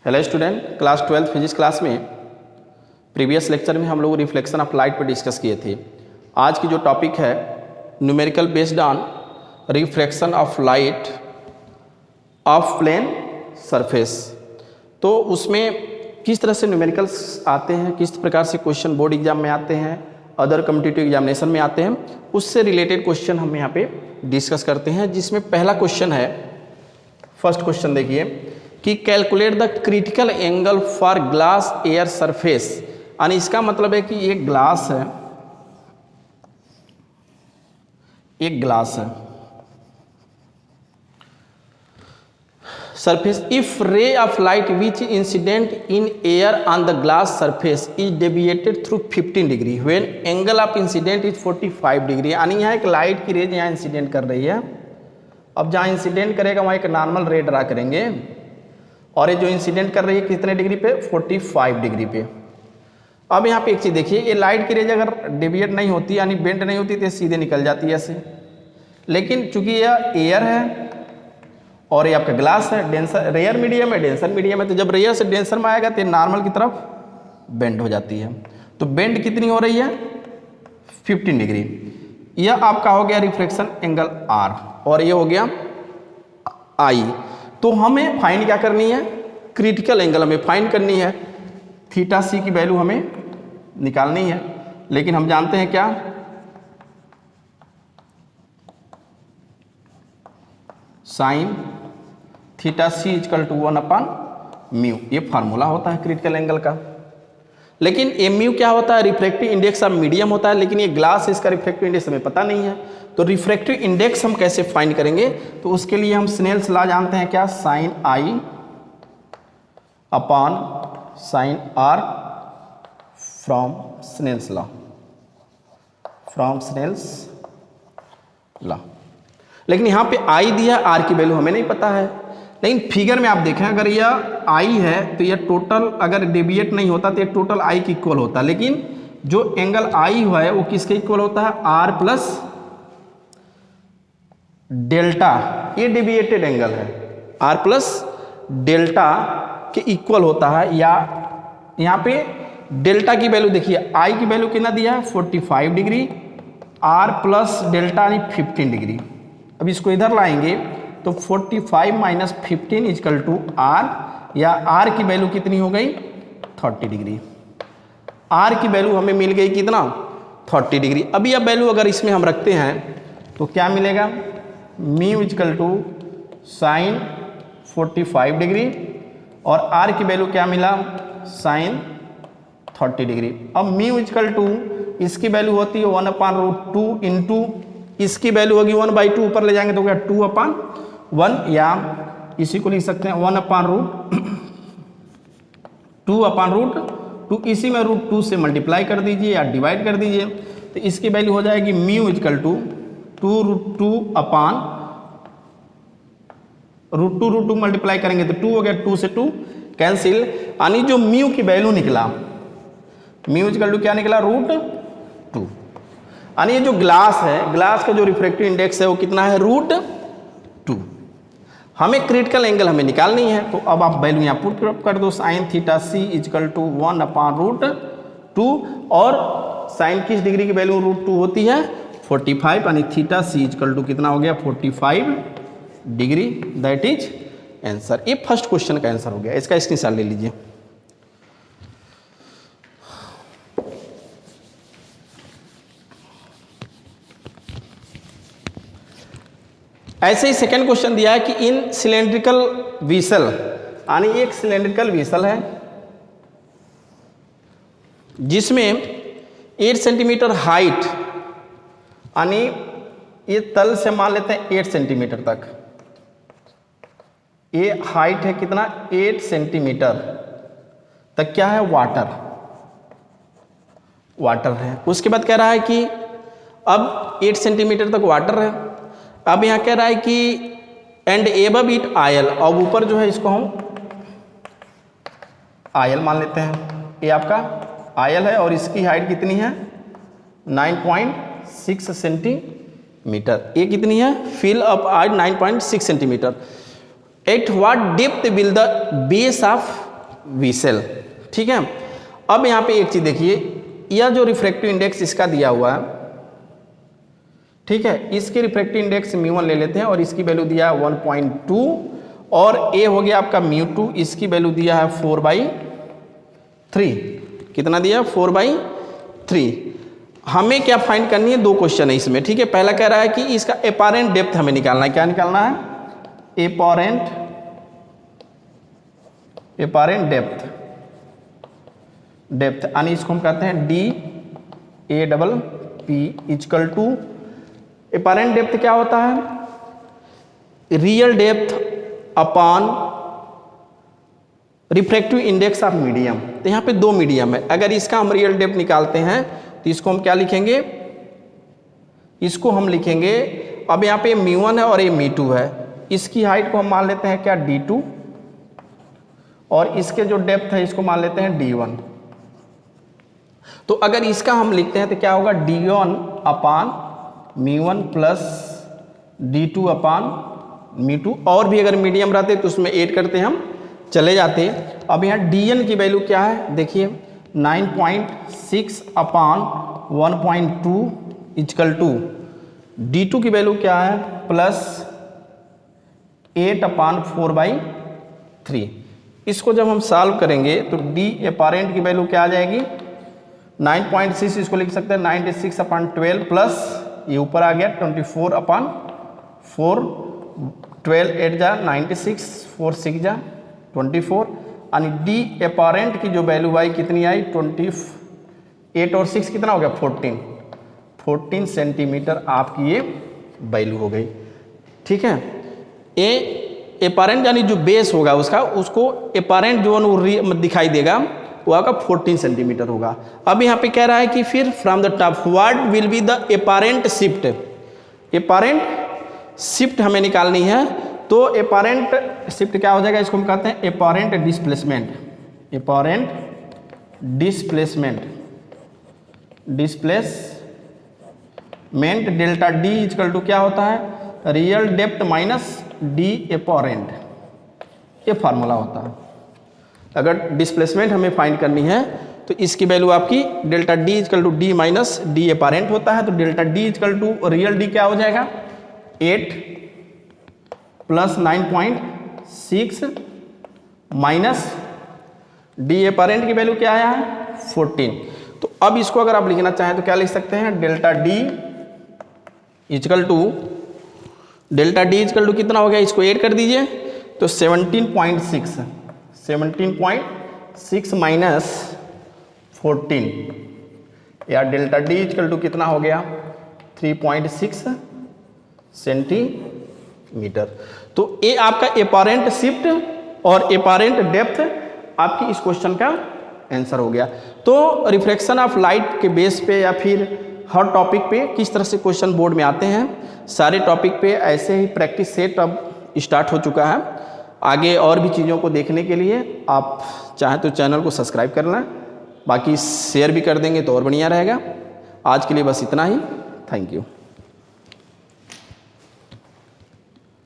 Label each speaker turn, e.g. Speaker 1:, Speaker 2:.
Speaker 1: Hello student, class 12 physics class में previous lecture में हम लोग रिफ्लेक्शन ऑफ लाइट पर डिस्कस किए थे। आज की जो टॉपिक है numerical based on reflection of light of plane surface. तो उसमें किस तरह से न्यूमेरिकल्स आते हैं, किस प्रकार से क्वेश्चन बोर्ड एग्जाम में आते हैं, अदर कॉम्पिटिटिव एग्जामिनेशन में आते हैं, उससे रिलेटेड क्वेश्चन हम यहाँ पे डिस्कस करते हैं। जिसमें पहला क्वेश्चन है, फर्स्ट क्वेश्चन देखिए कि calculate the critical angle for glass air surface. यानी इसका मतलब है कि एक ग्लास है, एक ग्लास है surface, if ray of light which incident in air on the glass surface is deviated through 15 degree when angle of incident is 45 degree. यानी यहाँ एक लाइट की रेज यहाँ इंसिडेंट कर रही है। अब जहाँ इंसिडेंट करेगा वहाँ एक नॉर्मल रे ड्रा करेंगे और ये जो इंसिडेंट कर रही है कितने डिग्री पे, 45 डिग्री पे। अब यहाँ पे एक चीज़ देखिए, ये लाइट की रेज अगर डेविएट नहीं होती यानी बेंड नहीं होती तो सीधे निकल जाती है ऐसे, लेकिन चूंकि यह एयर है और ये आपका ग्लास है, डेंसर रेयर मीडियम है, डेंसर मीडियम है, तो जब रेयर से डेंसर में आएगा तो नॉर्मल की तरफ बेंड हो जाती है। तो बेंड कितनी हो रही है, 15 डिग्री। यह आपका हो गया रिफ्लेक्शन एंगल R और ये हो गया I। तो हमें फाइंड क्या करनी है, क्रिटिकल एंगल हमें फाइंड करनी है, थीटा सी की वैल्यू हमें निकालनी है। लेकिन हम जानते हैं क्या, sine theta c equal to 1/μ, ये फार्मूला होता है क्रिटिकल एंगल का। लेकिन ये म्यू क्या होता है, रिफ्रैक्टिव इंडेक्स ऑफ मीडियम होता है, लेकिन ये ग्लास है, इसका रिफ्रैक्टिव इंडेक्स हमें पता नहीं है। तो रिफ्रैक्टिव इंडेक्स हम कैसे फाइंड करेंगे, तो उसके लिए हम स्नेल्स लॉ जानते हैं क्या, sine i upon sine r from Snell's law, from Snell's law. लेकिन यहाँ पे आई दिया, आर की वैल्यू हमें नहीं पता है। लेकिन फिगर में आप देखें, अगर यह आई है तो यह टोटल अगर डेविएट नहीं होता तो यह टोटल आई के इक्वल होता, लेकिन जो एंगल आई हुआ है वो किसके इक्वल होता है, आर प्लस डेल्टा। ये डेविएटेड एंगल है, आर प्लस डेल्टा के इक्वल होता है। या यहाँ पे डेल्टा की वैल्यू देखिए, आई की वैल्यू कितना दिया है, 45 डिग्री, आर प्लस डेल्टा यानी 15 डिग्री। अब इसको इधर लाएंगे तो 45 माइनस 15 इक्वल टू आर, या आर की वैल्यू कितनी हो गई, 30 डिग्री। आर की वैल्यू हमें मिल गई कितना, 30 डिग्री। अब यह वैल्यू अगर इसमें हम रखते हैं तो क्या मिलेगा, mu equal to sine 45 degree और आर की वैल्यू क्या मिला, साइन 30 डिग्री। अब म्यू इक्वल टू इसकी वैल्यू होती है 1/√2 इंटू इसकी वैल्यू होगी 1/2, ऊपर ले जाएंगे तो क्या 2/1, या इसी को लिख सकते हैं 1/√2, इसी में √2 से मल्टीप्लाई कर दीजिए या डिवाइड कर दीजिए, तो इसकी वैल्यू हो जाएगी म्यू इक्वल टू 2√2 मल्टीप्लाई करेंगे तो 2 हो गया, 2 से 2 कैंसिल। यानी जो म्यू की वैल्यू निकला, म्यू इक्वल टू क्या निकला, √2। यानी ये जो ग्लास है, ग्लास का जो रिफ्रैक्टिव इंडेक्स है वो कितना है, √2। हमें क्रिटिकल एंगल हमें निकालनी है, तो अब आप वैल्यू यहाँ पुट कर दो, sine theta c equal to 1/√2 और साइन किस डिग्री की वैल्यू √2 होती है, 45, यानी थीटा सी इक्वल टू कितना हो गया, 45 डिग्री। That is answer. ये फर्स्ट क्वेश्चन का आंसर हो गया, इसका स्क्रीनशॉट ले लीजिए। ऐसे ही सेकंड क्वेश्चन दिया है कि इन सिलेंड्रिकल व्हीसल, यानी एक सिलेंड्रिकल व्हीसल है जिसमें 8 सेंटीमीटर हाइट, यानी ये तल से मान लेते हैं 8 सेंटीमीटर तक, ये हाइट है कितना, 8 सेंटीमीटर तक क्या है, वाटर है। उसके बाद कह रहा है कि अब 8 सेंटीमीटर तक वाटर है। अब यहाँ कह रहा है कि एंड एबव इट आयल, अब ऊपर जो है इसको हम आयल मान लेते हैं, ये आपका आयल है और इसकी हाइट कितनी है, 9.6 सेंटीमीटर। ये कितनी है, fill up height 9.6 centimetre. At what depth will the base of vessel. ठीक है, अब यहाँ पे एक चीज़ देखिए, यह जो रिफ्रैक्टिव इंडेक्स इसका दिया हुआ है, ठीक है, इसके रिफ्रैक्टिव इंडेक्स μ1 ले लेते हैं और इसकी वैल्यू दिया है 1.2 और ए हो गया आपका μ2, इसकी वैल्यू दिया है 4/3। कितना दिया? 4/3। हमें क्या फाइंड करनी है? दो क्वेश्चन है इसमें। ठीक है, पहला कह रहा है कि इसका एपारेंट डेप्थ हमें निकालना है। क्या निकालना है? एपारेंट डेप्थ यानी इसको हम कहते हैं DAPP इक्वल टू, एपारेंट डेप्थ क्या होता है? Real depth upon refractive index of medium. तो यहाँ पे दो मीडियम है, अगर इसका हम रियल डेप्थ निकालते हैं तो इसको हम क्या लिखेंगे? इसको हम लिखेंगे, अब यहाँ पे μ1 है और ये μ2 है, इसकी हाइट को हम मान लेते हैं क्या? D2, और इसके जो डेप्थ है इसको मान लेते हैं D1। तो अगर इसका हम लिखते हैं तो क्या होगा? D1 अपान μ1 प्लस D2 अपान μ2, और भी अगर मीडियम रहते तो उसमें ऐड करते हम चले जाते। अब यहाँ dn की वैल्यू क्या है? देखिए 9.6 अपान 1.2 इक्वल टू D2 की वैल्यू क्या है? प्लस 8 अपान 4/3। इसको जब हम सॉल्व करेंगे तो D एपारेंट की वैल्यू क्या आ जाएगी? 9.6, इसको लिख सकते हैं 96 अपान 12 प्लस ये ऊपर आ गया 24 अपान 4, 12 8 जा 96, 4 6 जा 24, यानी D एपारेंट की जो वैल्यू आई कितनी आई? 28 और 6 कितना हो गया? 14 सेंटीमीटर आपकी ये वैल्यू हो गई। ठीक है, ए एपारेंट यानी जो बेस होगा उसका, उसको एपारेंट जो दिखाई देगा वो आपका 14 सेंटीमीटर होगा। अब यहाँ पे कह रहा है कि फिर from the top what will be the apparent shift. Apparent shift हमें निकालनी है, तो एपारेंट शिफ्ट क्या हो जाएगा? इसको हम कहते हैं apparent displacement delta D equal to क्या होता है? Real depth minus D apparent, ये फार्मूला होता है। अगर डिस्प्लेसमेंट हमें फाइंड करनी है तो इसकी वैल्यू आपकी delta D equal to D minus D apparent होता है। तो delta D equal to real D क्या हो जाएगा? 8 प्लस 9.6 माइनस D एपारेंट की वैल्यू क्या आया है? 14। तो अब इसको अगर आप लिखना चाहें तो क्या लिख सकते हैं? डेल्टा D इक्वल टू कितना हो गया? इसको ऐड कर दीजिए तो 17.6 माइनस 14, या डेल्टा D इक्वल टू कितना हो गया? 3.6 सेंटीमीटर। तो ये आपका एपारेंट शिफ्ट और एपारेंट डेप्थ आपकी इस क्वेश्चन का आंसर हो गया। तो रिफ्रैक्शन ऑफ लाइट के बेस पे या फिर हर टॉपिक पे किस तरह से क्वेश्चन बोर्ड में आते हैं, सारे टॉपिक पे ऐसे ही प्रैक्टिस सेट अब स्टार्ट हो चुका है। आगे और भी चीज़ों को देखने के लिए आप चाहें तो चैनल को सब्सक्राइब कर लें, बाकी शेयर भी कर देंगे तो और बढ़िया रहेगा। आज के लिए बस इतना ही। Thank you.